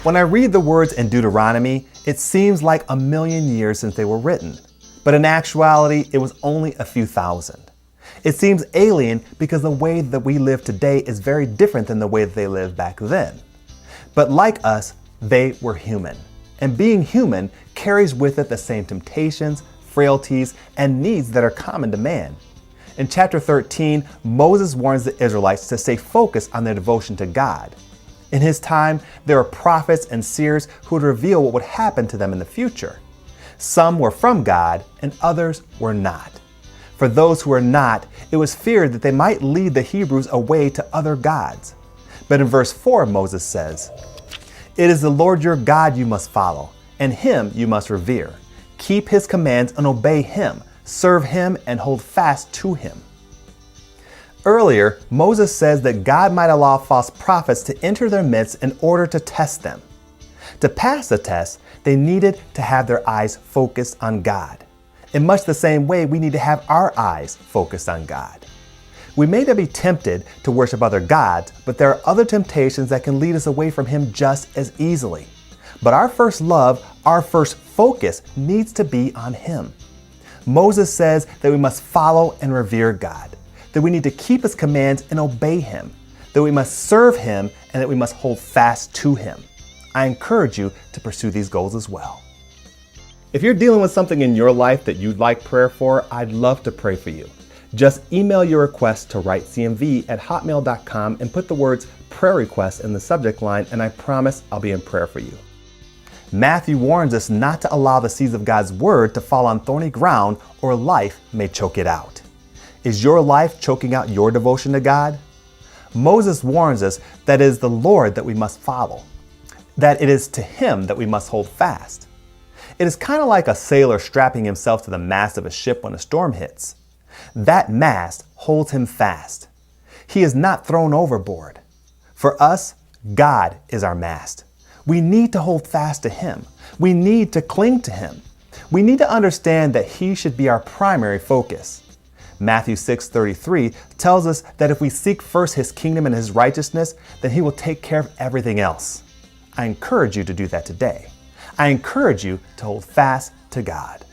When I read the words in Deuteronomy, it seems like a million years since they were written, but in actuality, it was only a few thousand. It seems alien because the way that we live today is very different than the way that they lived back then. But like us, they were human. And being human carries with it the same temptations, frailties, and needs that are common to man. In chapter 13, Moses warns the Israelites to stay focused on their devotion to God. In his time, there were prophets and seers who would reveal what would happen to them in the future. Some were from God and others were not. For those who were not, it was feared that they might lead the Hebrews away to other gods. But in verse 4, Moses says, "It is the Lord your God you must follow, and him you must revere. Keep his commands and obey him. Serve him and hold fast to him." Earlier, Moses says that God might allow false prophets to enter their midst in order to test them. To pass the test, they needed to have their eyes focused on God. In much the same way, we need to have our eyes focused on God. We may not be tempted to worship other gods, but there are other temptations that can lead us away from him just as easily. But our first love, our first focus needs to be on him. Moses says that we must follow and revere God, that we need to keep his commands and obey him, that we must serve him, and that we must hold fast to him. I encourage you to pursue these goals as well. If you're dealing with something in your life that you'd like prayer for, I'd love to pray for you. Just email your request to writecmv@hotmail.com and put the words prayer request in the subject line, and I promise I'll be in prayer for you. Matthew warns us not to allow the seeds of God's word to fall on thorny ground or life may choke it out. Is your life choking out your devotion to God? Moses warns us that it is the Lord that we must follow, that it is to him that we must hold fast. It is kind of like a sailor strapping himself to the mast of a ship when a storm hits. That mast holds him fast. He is not thrown overboard. For us, God is our mast. We need to hold fast to him. We need to cling to him. We need to understand that he should be our primary focus. Matthew 6:33 tells us that if we seek first his kingdom and his righteousness, then he will take care of everything else. I encourage you to do that today. I encourage you to hold fast to God.